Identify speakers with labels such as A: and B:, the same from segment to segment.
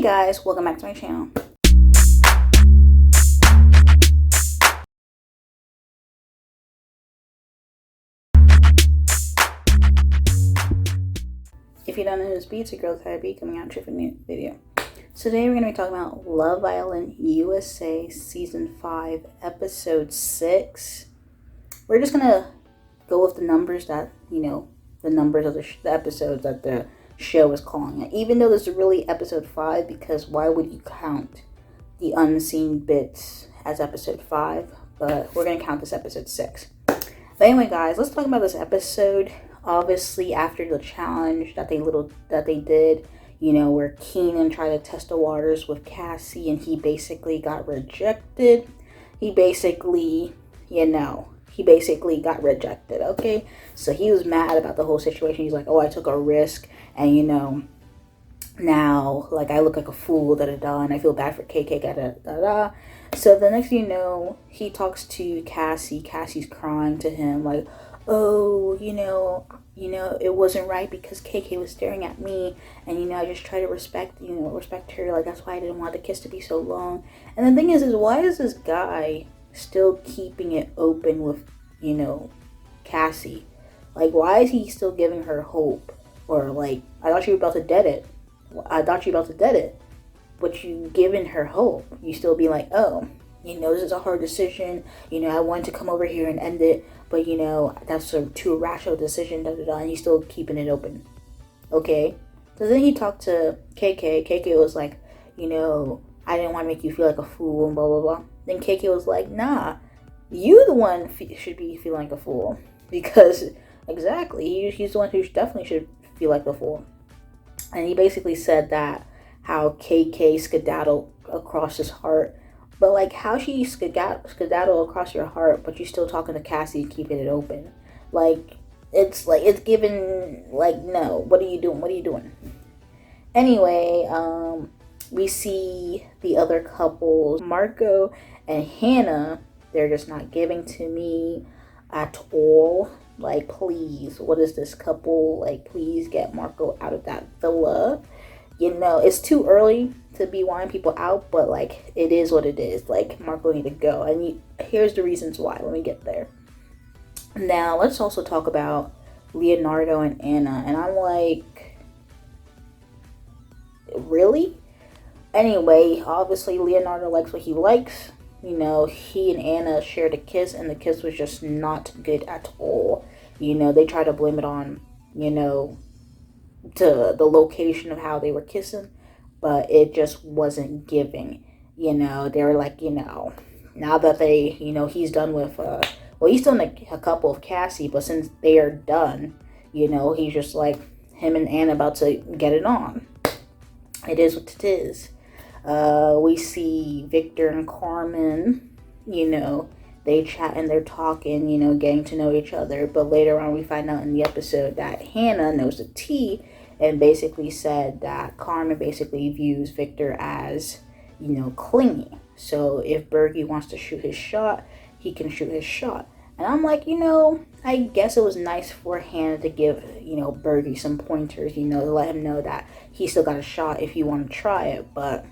A: guys, welcome back to my channel. If you don't know who's it's your girl KylerB coming out with a new video. Today we're going to be talking about Love Island USA Season 5 Episode 6. We're just going to go with the numbers that, the numbers of the episodes that the show is calling it. Even though this is really Episode 5, because why would you count the unseen bits as Episode 5? But we're going to count this Episode 6. But anyway, guys, let's talk about this episode. Obviously, after the challenge that they did, where Keenan tried to test the waters with Cassie and he basically got rejected. He basically got rejected, okay? So he was mad about the whole situation. He's like, oh, I took a risk and, now, like, I look like a fool, da-da-da, and I feel bad for KK, da-da-da. So the next thing you know, he talks to Cassie. Cassie's crying to him, like, oh, it wasn't right because KK was staring at me, and, I just try to respect her, like, that's why I didn't want the kiss to be so long. And the thing is why is this guy still keeping it open with, Cassie? Like, why is he still giving her hope? Or, like, I thought you were about to dead it, but you giving her hope. You still be like, oh, this is a hard decision, I wanted to come over here and end it, but, that's a too irrational decision, da-da-da, and he's still keeping it open. Okay? So then he talked to KK. KK was like, I didn't want to make you feel like a fool, and blah, blah, blah. Then KK was like, nah, you the one should be feeling like a fool. Because, exactly, he's the one who definitely should feel like a fool. And he basically said that how KK skedaddled across his heart. But, like, how she skedaddle across your heart, but you're still talking to Cassie and keeping it open. It's given, like, no. What are you doing? Anyway, we see the other couples, Marco and Hannah. They're just not giving to me at all. Like, please, what is this couple? Like, please get Marco out of that villa. It's too early to be wanting people out, but, like, it is what it is. Like, Marco need to go. And here's the reasons why. Let me get there. Now, let's also talk about Leonardo and Anna. And I'm like, really? Anyway, obviously, Leonardo likes what he likes. He and Anna shared a kiss, and the kiss was just not good at all. They try to blame it on, to the location of how they were kissing, but it just wasn't giving. They were like, now that they, he's done with, he's still in a couple of Cassie, but since they are done, he's just like, him and Anna about to get it on. It is what it is. We see Victor and Carmen, they chat and they're talking, getting to know each other. But later on, we find out in the episode that Hannah knows the tea and basically said that Carmen basically views Victor as, clingy. So if Bergie wants to shoot his shot, he can shoot his shot. And I'm like, I guess it was nice for Hannah to give, Bergie some pointers, to let him know that he still got a shot if you want to try it. But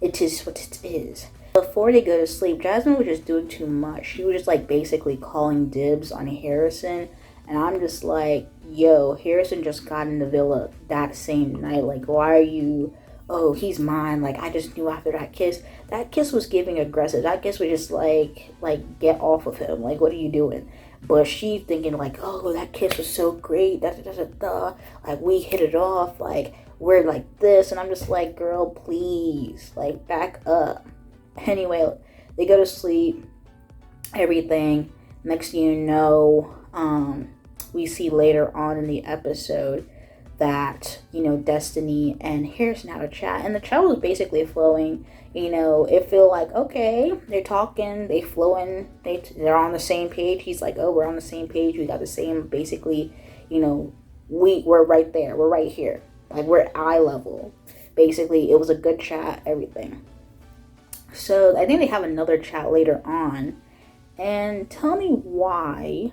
A: it is what it is. Before they go to sleep, Jasmine was just doing too much. She was just, like, basically calling dibs on Harrison. And I'm just like, yo, Harrison just got in the villa that same night. Like, why are you, oh, he's mine. Like, I just knew after that kiss. That kiss was giving aggressive. That kiss was just like, get off of him. Like, what are you doing? But she thinking, like, oh, that kiss was so great. Da-da-da-da-da. Like, we hit it off. Like, we're like this. And I'm just like, girl, please. Like, back up. Anyway, they go to sleep. Everything. Next thing you know, we see later on in the episode that, Destiny and Harrison had a chat. And the chat was basically flowing. It feel like, okay, they're talking, they flowing, they're on the same page. He's like, oh, we're on the same page. We got the same, basically, we're right there. We're right here. Like, we're at eye level. Basically, it was a good chat, everything. So I think they have another chat later on. And tell me why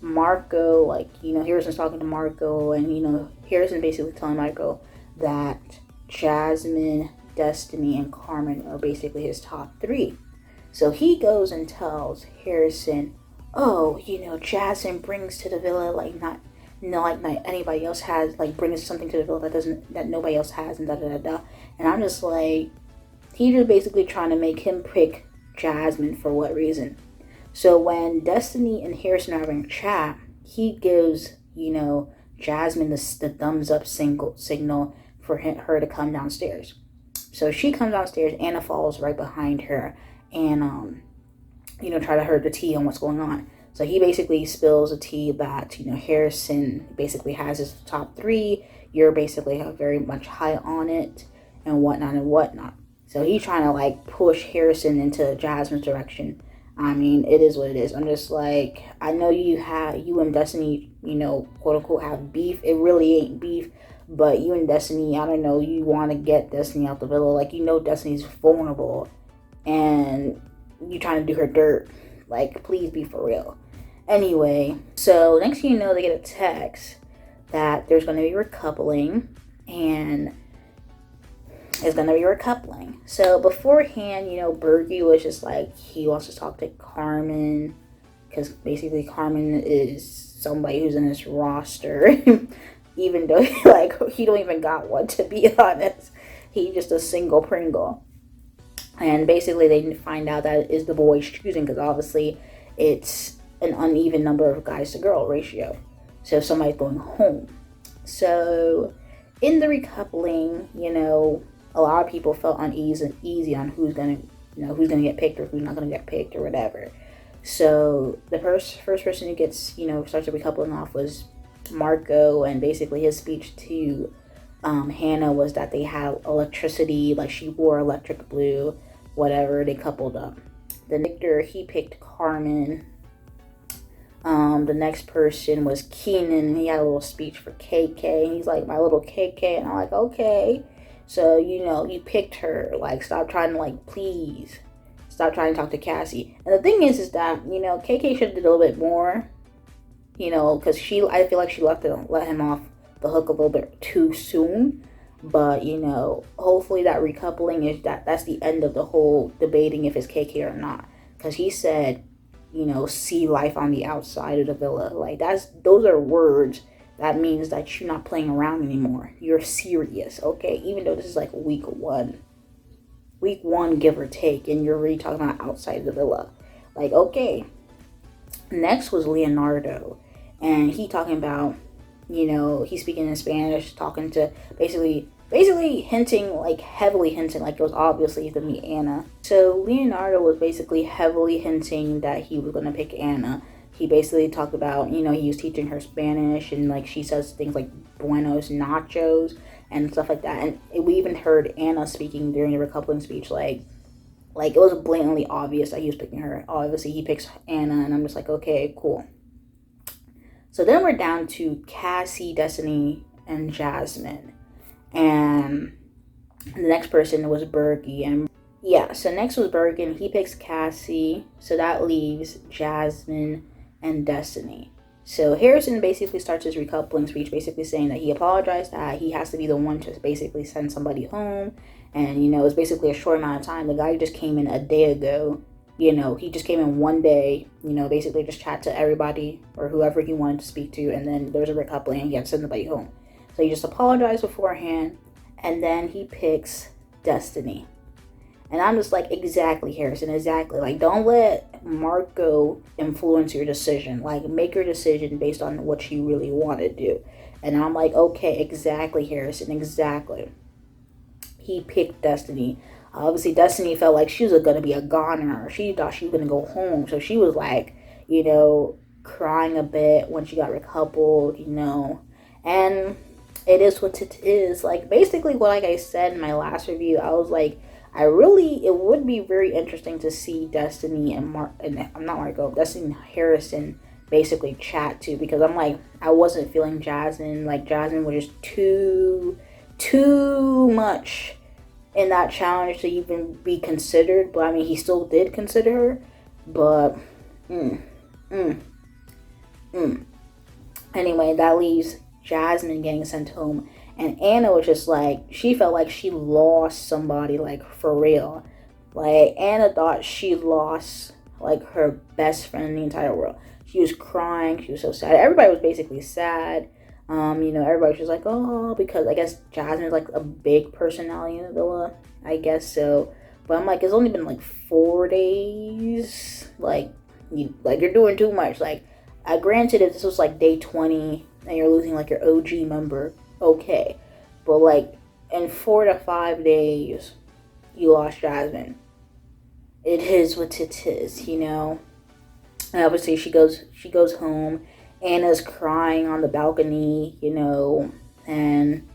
A: Marco, like, Harrison's talking to Marco, and, Harrison basically telling Marco that Jasmine, Destiny, and Carmen are basically his top three. So he goes and tells Harrison, oh, Jasmine brings to the villa like not anybody else has, like brings something to the villa that nobody else has, and da da da da. And I'm just like, he just basically trying to make him pick Jasmine for what reason? So when Destiny and Harrison are having a chat, he gives, Jasmine the thumbs up signal for her to come downstairs. So she comes downstairs, Anna follows right behind her, and try to herd the tea on what's going on. So he basically spills the tea that, Harrison basically has his top three. You're basically very much high on it and whatnot. So he's trying to like push Harrison into Jasmine's direction. I mean, it is what it is. I'm just like, I know you and Destiny, quote unquote, have beef. It really ain't beef. But you and Destiny, I don't know, you want to get Destiny out the villa. Like, Destiny's vulnerable. And you trying to do her dirt. Like, please be for real. Anyway, so next thing you know, they get a text that there's going to be recoupling. And it's going to be recoupling. So beforehand, Bergie was just like, he wants to talk to Carmen. Because basically Carmen is somebody who's in his roster. Even though he don't even got one, to be honest. He just a single Pringle. And basically they find out that it is the boy's choosing, because obviously it's an uneven number of guys to girl ratio. So if somebody's going home. So in the recoupling, a lot of people felt uneasy on who's gonna get picked or who's not gonna get picked or whatever. So the first person who gets, starts the recoupling off was Marco, and basically his speech to Hannah was that they had electricity, like she wore electric blue, whatever, they coupled up. Then Victor, he picked Carmen. The next person was Keenan. He had a little speech for KK, and he's like, my little KK, and I'm like, okay. So, you picked her. Like, stop trying to, please. Stop trying to talk to Cassie. And the thing is that, KK should have did a little bit more. Because I feel like she let him off the hook a little bit too soon. But, hopefully that recoupling is that's the end of the whole debating if it's KK or not. Because he said, see life on the outside of the villa. Like, those are words. That means that you're not playing around anymore. You're serious, okay? Even though this is like week one, give or take, and you're really talking about outside the villa. Like, okay. Next was Leonardo, and he talking about, he's speaking in Spanish, talking to basically hinting, heavily hinting, like it was obviously to meet Anna. So Leonardo was basically heavily hinting that he was going to pick Anna. He basically talked about, he was teaching her Spanish, and she says things like buenos nachos and stuff like that. And we even heard Anna speaking during the recoupling speech, like it was blatantly obvious that he was picking her. Obviously he picks Anna, and I'm just like, okay, cool. So then we're down to Cassie, Destiny, and Jasmine. And the next person was Bergie. And yeah, so next was Bergie, and he picks Cassie. So that leaves Jasmine and Destiny. So Harrison basically starts his recoupling speech basically saying that he apologized, that he has to be the one to basically send somebody home. And, it was basically a short amount of time. The guy just came in a day ago. He just came in one day, basically just chat to everybody or whoever he wanted to speak to. And then there's a recoupling and he had to send somebody home. So he just apologized beforehand. And then he picks Destiny. And I'm just like, exactly, Harrison, exactly. Don't let Marco influence your decision. Make your decision based on what you really want to do. And I'm like, okay, exactly, Harrison, exactly. He picked Destiny. Obviously, Destiny felt like she was going to be a goner. She thought she was going to go home. So she was crying a bit when she got recoupled, And it is what it is. Basically, like I said in my last review, I was like, it would be very interesting to see Destiny and Destiny and Harrison basically chat too, because I'm like, I wasn't feeling Jasmine. Jasmine was just too much in that challenge to even be considered. But I mean, he still did consider her. But anyway, that leaves Jasmine getting sent home. And Anna was just like, she felt like she lost somebody, like, for real. Like, Anna thought she lost, like, her best friend in the entire world. She was crying. She was so sad. Everybody was basically sad. Everybody was just like, oh, because I guess Jasmine's, like, a big personality in the villa. I guess so. But I'm like, it's only been, like, 4 days. Like, you're doing too much. Like, granted, if this was, like, day 20 and you're losing, like, your OG member, okay. But, like, in 4 to 5 days, you lost Jasmine. It is what it is, And obviously she goes home. Anna's crying on the balcony, and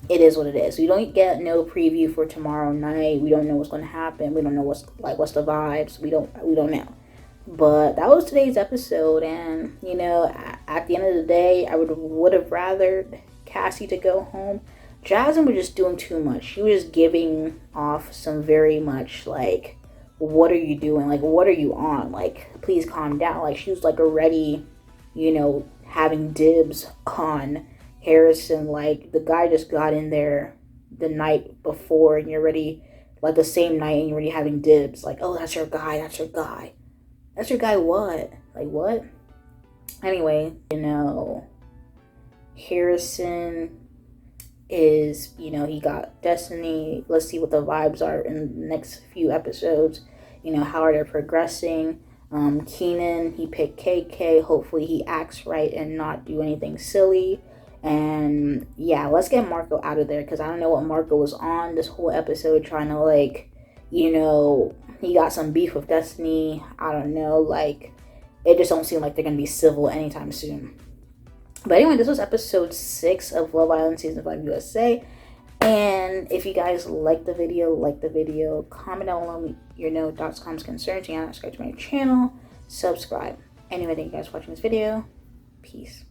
A: it is what it is. We don't get no preview for tomorrow night. We don't know what's going to happen. We don't know what's the vibes. We don't know. But that was today's episode, and at the end of the day, I would have rather Cassie to go home. Jasmine was just doing too much. She was just giving off some very much like, what are you doing? Like, what are you on? Like, please calm down. Like, she was like already, having dibs on Harrison. Like, the guy just got in there the night before, and you're already, like, the same night, and you're already having dibs. Like, oh, that's your guy. That's your guy. That's your guy. What? Like, what? Anyway, Harrison is, he got Destiny. Let's see what the vibes are in the next few episodes. How are they progressing? Keenan, he picked KK. Hopefully he acts right and not do anything silly. And yeah, let's get Marco out of there, because I don't know what Marco was on this whole episode, trying to, like, he got some beef with Destiny. I don't know, like, it just don't seem like they're gonna be civil anytime soon. But anyway, this was episode 6 of Love Island Season 5 USA. And if you guys like the video, comment down below your thoughts, comments, concerns, and subscribe to my channel. Subscribe. Anyway, thank you guys for watching this video. Peace.